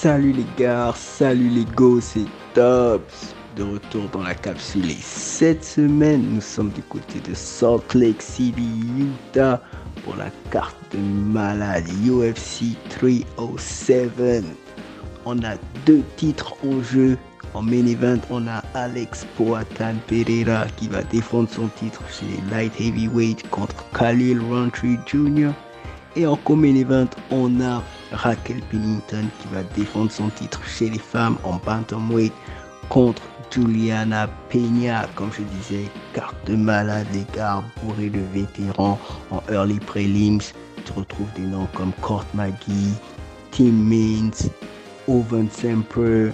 Salut les gars, salut les go, c'est Tops. De retour dans la capsule et cette semaine, nous sommes du côté de Salt Lake City, Utah pour la carte de malade UFC 307. On a deux titres en jeu. En main event, on a Alex Poatan Pereira qui va défendre son titre chez les light heavyweight contre Khalil Rountree Jr. Et en co-main event, on a Raquel Pennington qui va défendre son titre chez les femmes en bantamweight contre Juliana Peña. Comme je disais, carte de malade, les gars, bourré de vétérans en early prelims. Tu retrouves des noms comme Court McGee, Tim Means, Owen Semper.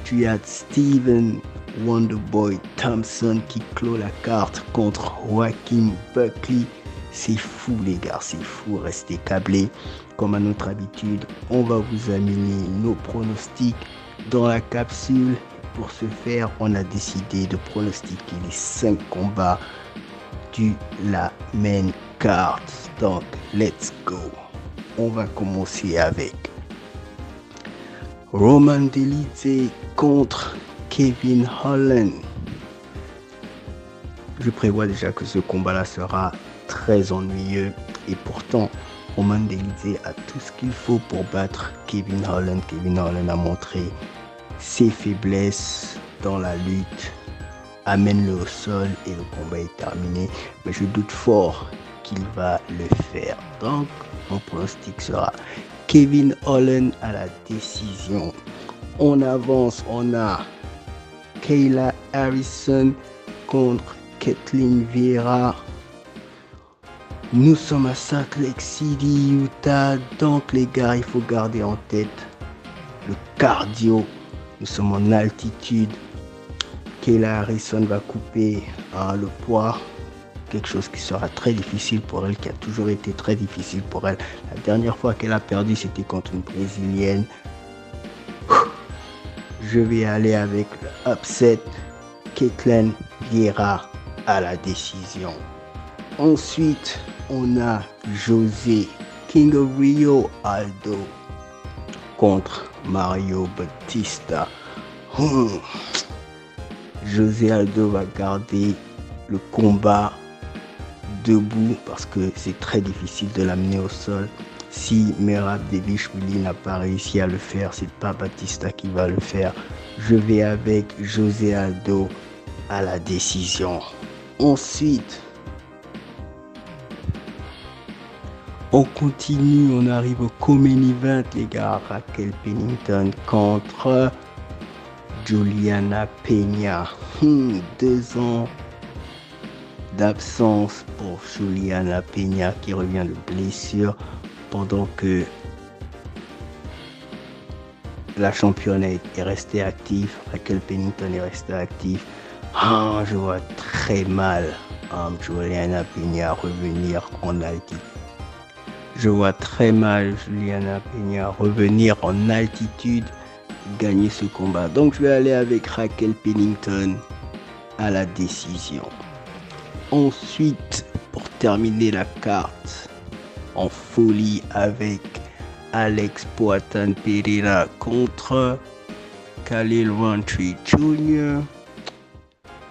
Tu as Steven Wonderboy Thompson qui clôt la carte contre Joaquin Buckley. C'est fou les gars, c'est fou, restez câblés. Comme à notre habitude, on va vous amener nos pronostics dans la capsule. Pour ce faire, on a décidé de pronostiquer les 5 combats de la main card. Donc, let's go. On va commencer avec Roman Dolidze contre Kevin Holland. Je prévois déjà que ce combat-là sera très ennuyeux et pourtant Roman Dolidze a tout ce qu'il faut pour battre Kevin Holland. Kevin Holland a montré ses faiblesses dans la lutte, amène-le au sol et le combat est terminé, mais je doute fort qu'il va le faire. Donc mon pronostic sera Kevin Holland à la décision. On avance, on a Kayla Harrison contre Ketlen Vieira. Nous sommes à Salt Lake City, Utah, donc les gars, il faut garder en tête le cardio. Nous sommes en altitude. Kayla Harrison va couper le poids, quelque chose qui sera très difficile pour elle, qui a toujours été très difficile pour elle. La dernière fois qu'elle a perdu, c'était contre une Brésilienne. Je vais aller avec le upset, Ketlen Vieira à la décision. Ensuite, on a José King of Rio Aldo contre Mario Bautista. José Aldo va garder le combat debout parce que c'est très difficile de l'amener au sol. Si Merab Dvalishvili n'a pas réussi à le faire, c'est pas Bautista qui va le faire. Je vais avec José Aldo à la décision. Ensuite, on continue, on arrive au co-main event, les gars. Raquel Pennington contre Juliana Peña. 2 ans d'absence pour Juliana Peña qui revient de blessure pendant que la championne est restée active. Raquel Pennington est restée active. Je vois très mal Juliana Peña revenir en altitude. Je vois très mal Juliana Peña revenir en altitude, gagner ce combat. Donc je vais aller avec Raquel Pennington à la décision. Ensuite, pour terminer la carte en folie avec Alex Poatan Pereira contre Khalil Rountree Jr.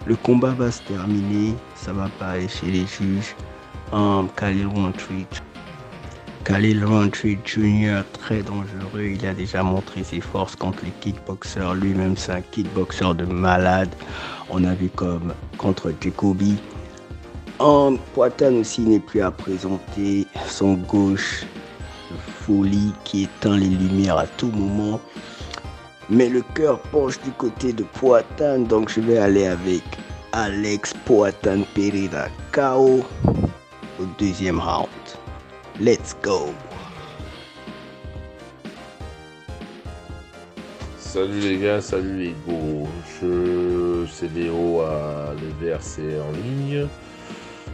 Le combat va se terminer, ça va pas aller chez les juges. Khalil Rountree Jr. très dangereux, il a déjà montré ses forces contre les kickboxers, lui-même c'est un kickboxer de malade, on a vu comme contre Jacoby. Poatan aussi n'est plus à présenter, son gauche de folie qui éteint les lumières à tout moment, mais le cœur penche du côté de Poatan, donc je vais aller avec Alex Poatan Pereira KO au 2e round. Let's go. Salut les gars, salut les go. C'est Léo à l'EVRC en ligne.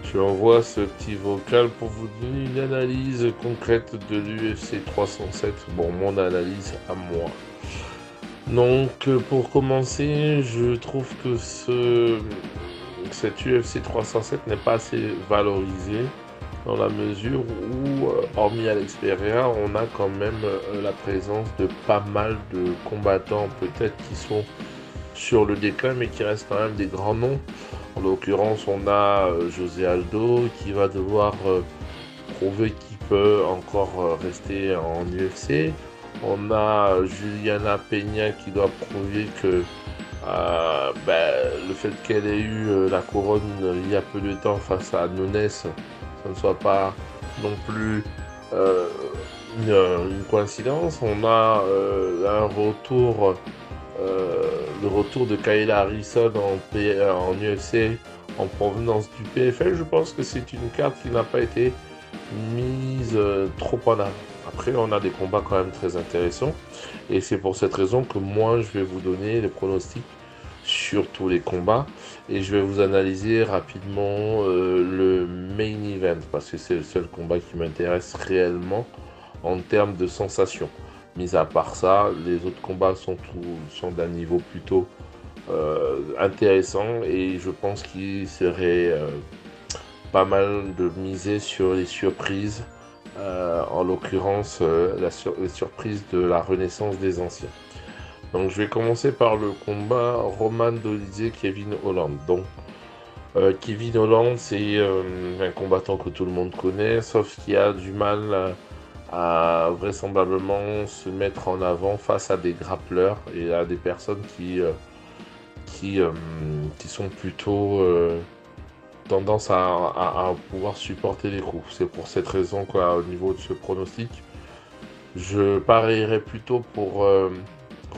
Je envoie ce petit vocal pour vous donner une analyse concrète de l'UFC 307. Bon, mon analyse à moi. Donc, pour commencer, je trouve que cette UFC 307 n'est pas assez valorisée. dans la mesure où, hormis Alex Pereira, on a quand même la présence de pas mal de combattants peut-être qui sont sur le déclin, mais qui restent quand même des grands noms. En l'occurrence, on a José Aldo qui va devoir prouver qu'il peut encore rester en UFC. On a Juliana Peña qui doit prouver que le fait qu'elle ait eu la couronne il y a peu de temps face à Nunes, ça ne soit pas non plus une coïncidence. On a le retour de Kayla Harrison en UFC en provenance du PFL. Je pense que c'est une carte qui n'a pas été mise trop en avant. Après, on a des combats quand même très intéressants. Et c'est pour cette raison que moi, je vais vous donner les pronostics sur tous les combats. Et je vais vous analyser rapidement le main event. Parce que c'est le seul combat qui m'intéresse réellement en termes de sensations. Mis à part ça, les autres combats sont d'un niveau plutôt intéressant. Et je pense qu'il serait pas mal de miser sur les surprises. En l'occurrence les surprises de la renaissance des anciens. Donc je vais commencer par le combat Roman Dolidze Kevin Holland. Donc Kevin Holland, c'est un combattant que tout le monde connaît, sauf qu'il a du mal à vraisemblablement se mettre en avant face à des grappleurs et à des personnes qui sont plutôt tendance à pouvoir supporter les coups. C'est pour cette raison qu'au niveau de ce pronostic, je parierais plutôt pour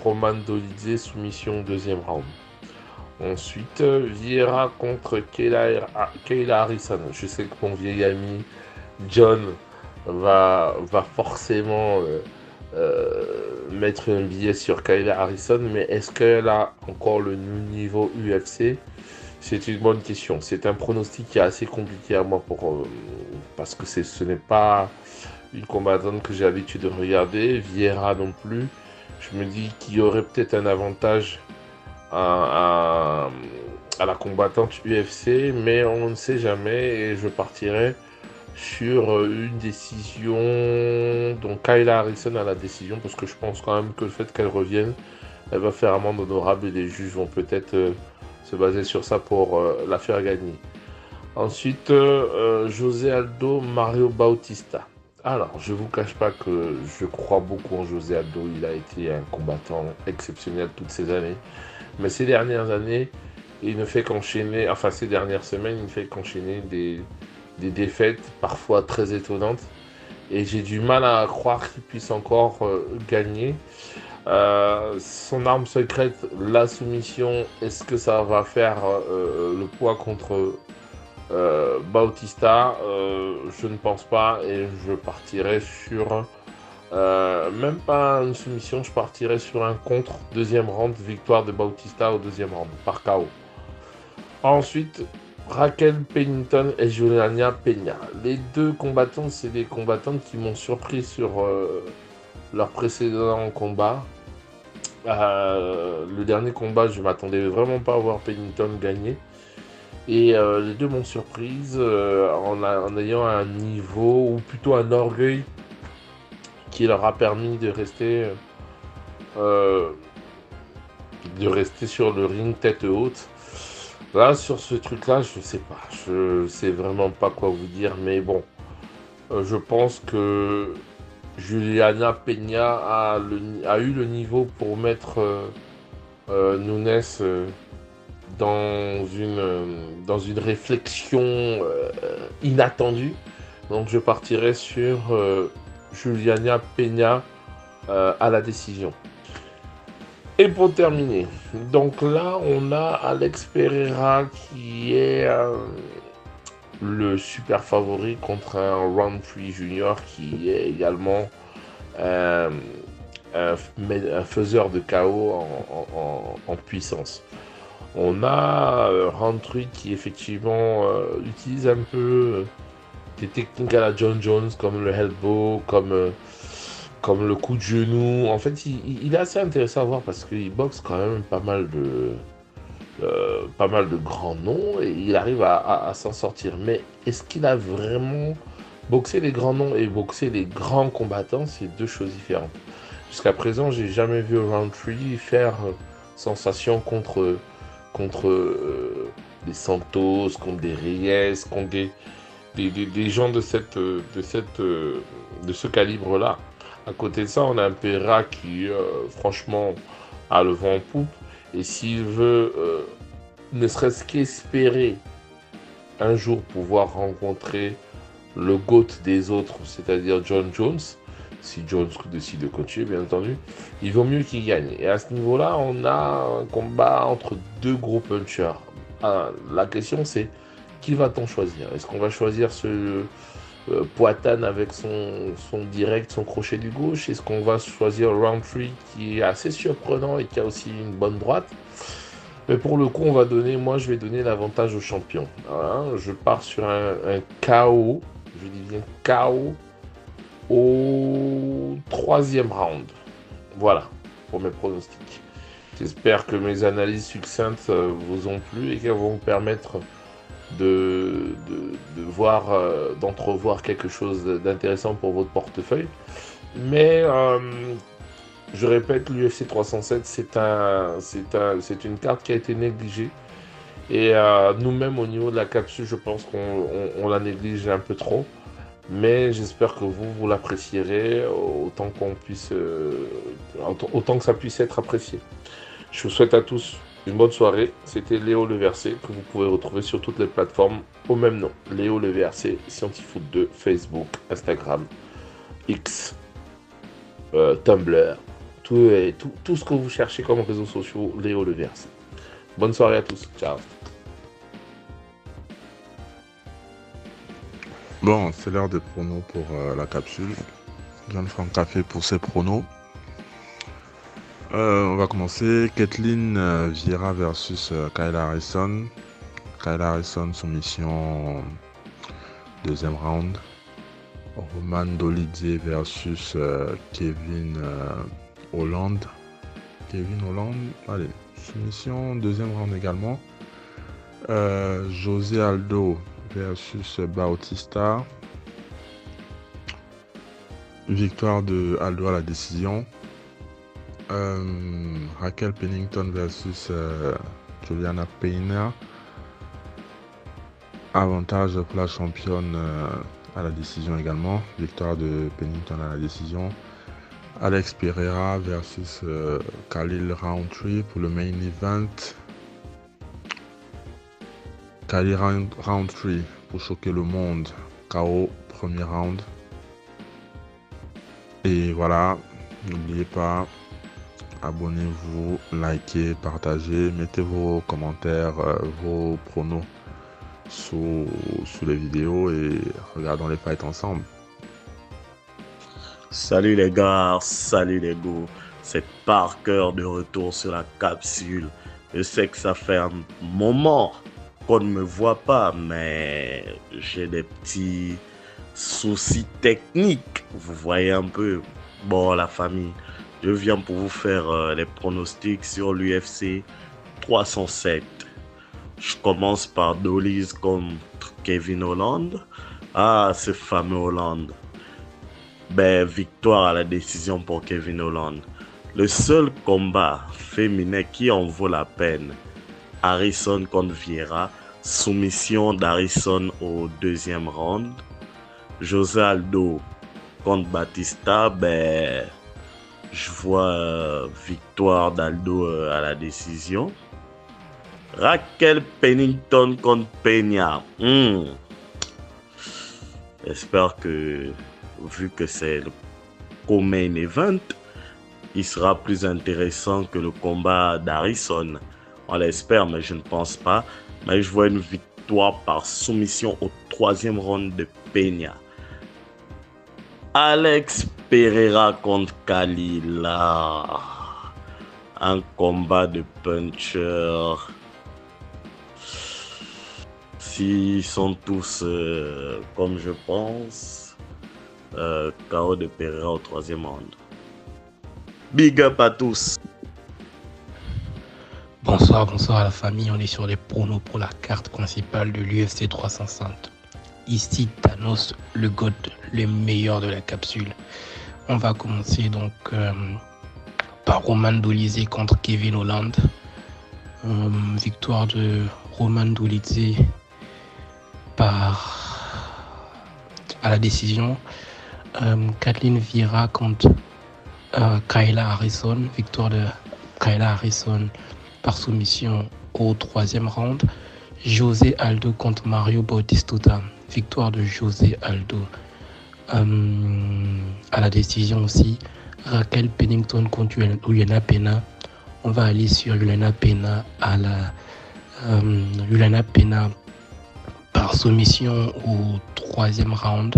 Roman Dolidze soumission deuxième round. Ensuite, Vieira contre Kayla Harrison. Je sais que mon vieil ami John va forcément mettre un billet sur Kayla Harrison, mais est-ce qu'elle a encore le niveau UFC ? C'est une bonne question. C'est un pronostic qui est assez compliqué à moi parce que ce n'est pas une combattante que j'ai l'habitude de regarder. Vieira non plus. Je me dis qu'il y aurait peut-être un avantage à la combattante UFC, mais on ne sait jamais et je partirai sur une décision. Donc Kayla Harrison a la décision parce que je pense quand même que le fait qu'elle revienne, elle va faire amende honorable et les juges vont peut-être se baser sur ça pour la faire gagner. Ensuite, José Aldo, Mario Bautista. Alors, je ne vous cache pas que je crois beaucoup en José Aldo. Il a été un combattant exceptionnel toutes ces années. Mais ces dernières années, il ne fait qu'enchaîner, enfin ces dernières semaines, il ne fait qu'enchaîner des défaites parfois très étonnantes. Et j'ai du mal à croire qu'il puisse encore gagner. Son arme secrète, la soumission, est-ce que ça va faire le poids contre Bautista? Je ne pense pas et je partirai sur même pas une soumission, je partirai sur un contre deuxième round, victoire de Bautista au deuxième round par KO. Ensuite, Raquel Pennington et Juliana Peña. Les deux combattantes, c'est des combattantes qui m'ont surpris sur leur précédent combat. Le dernier combat, je m'attendais vraiment pas à voir Pennington gagner. Et les deux m'ont surprise en ayant un niveau, ou plutôt un orgueil, qui leur a permis de rester sur le ring tête haute. Là, sur ce truc-là, je sais pas. Je sais vraiment pas quoi vous dire, mais bon. Je pense que Juliana Peña a eu le niveau pour mettre Nunes dans une réflexion inattendue. Donc je partirai sur Juliana Peña à la décision. Et pour terminer, donc là on a Alex Pereira qui est le super favori contre un Roundtree Junior qui est également un faiseur de KO en puissance. On a Roundtree qui effectivement utilise un peu des techniques à la John Jones comme le elbow, comme le coup de genou. En fait, il est assez intéressant à voir parce qu'il boxe quand même pas mal de grands noms et il arrive à s'en sortir. Mais est-ce qu'il a vraiment Boxer les grands noms et boxer les grands combattants, c'est deux choses différentes. Jusqu'à présent, j'ai jamais vu Roundtree faire sensation contre des Santos, contre des Reyes, contre des gens de ce calibre-là. À côté de ça, on a un Pereira qui, franchement, a le vent en poupe. Et s'il veut, ne serait-ce qu'espérer un jour pouvoir rencontrer le GOAT des autres, c'est-à-dire John Jones, si Jones décide de coacher, bien entendu, il vaut mieux qu'il gagne. Et à ce niveau-là, on a un combat entre deux gros punchers. La question, c'est qui va-t-on choisir? Est-ce qu'on va choisir ce Poatan avec son direct, son crochet du gauche? Est-ce qu'on va choisir Roundtree qui est assez surprenant et qui a aussi une bonne droite? Mais pour le coup, moi je vais donner l'avantage au champion. Voilà, je pars sur un KO, je dis bien KO au 3e round. Voilà, pour mes pronostics. J'espère que mes analyses succinctes vous ont plu et qu'elles vont vous permettre de voir, d'entrevoir quelque chose d'intéressant pour votre portefeuille. Mais je répète, l'UFC 307, c'est une carte qui a été négligée. Et nous-mêmes, au niveau de la capsule, je pense qu'on la néglige un peu trop. Mais j'espère que vous l'apprécierez autant que ça puisse être apprécié. Je vous souhaite à tous une bonne soirée. C'était Léo Le Versé, que vous pouvez retrouver sur toutes les plateformes au même nom. Léo Le Versé, Scientifoot 2, Facebook, Instagram, X, Tumblr. Tout ce que vous cherchez comme réseaux sociaux, Léo Le Versé. Bonne soirée à tous. Ciao. Bon, c'est l'heure des pronos pour la capsule. Jean-Franck Café pour ses pronos. On va commencer. Kathleen Vieira versus Kyle Harrison. Kyle Harrison, soumission 2e round. Roman Dolidze versus Kevin Holland. Kevin Holland, allez, soumission 2e round également. José Aldo versus Bautista. Victoire de Aldo à la décision. Raquel Pennington versus Juliana Peña. Avantage pour la championne à la décision également. Victoire de Pennington à la décision. Alex Pereira versus Khalil Roundtree pour le main event. Khalil Roundtree pour choquer le monde. KO, premier round. Et voilà, n'oubliez pas, abonnez-vous, likez, partagez, mettez vos commentaires, vos pronos sous les vidéos et regardons les fights ensemble. Salut les gars, salut les go, c'est Parker de retour sur la capsule. Je sais que ça fait un moment qu'on ne me voit pas, mais j'ai des petits soucis techniques. Vous voyez un peu, bon la famille, je viens pour vous faire les pronostics sur l'UFC 307. Je commence par Dolidze contre Kevin Holland. Ah, ce fameux Holland. Ben, victoire à la décision pour Kevin Holland. Le seul combat féminin qui en vaut la peine, Harrison contre Vieira. Soumission d'Harrison au 2e round. José Aldo contre Batista. Ben, je vois victoire d'Aldo à la décision. Raquel Pennington contre Peña. J'espère que, vu que c'est le co-main event, il sera plus intéressant que le combat d'Harrison. On l'espère, mais je ne pense pas. Mais je vois une victoire par soumission au 3e round de Peña. Alex Pereira contre Kalila. Un combat de puncher. S'ils sont tous comme je pense, KO de Pereira au 3e round. Big up à tous. Bonsoir à la famille. On est sur les pronos pour la carte principale de l'UFC 305. ici Thanos, le GOAT, le meilleur de la capsule. On va commencer donc par Roman Dolidze contre Kevin Holland. Victoire de Roman Dolidze à la décision. Kathleen Vieira contre Kayla Harrison. Victoire de Kayla Harrison par soumission au 3e round. José Aldo contre Mario Bautista. Victoire de José Aldo. À la décision aussi. Raquel Pennington contre Juliana Pena. On va aller sur Juliana Pena Juliana Pena par soumission au 3e round.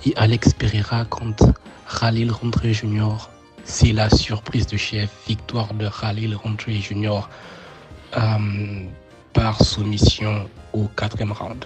Et Alex Pereira contre Khalil Rountree Jr. C'est la surprise de chef. Victoire de Khalil Rountree Jr. Par soumission au 4e round.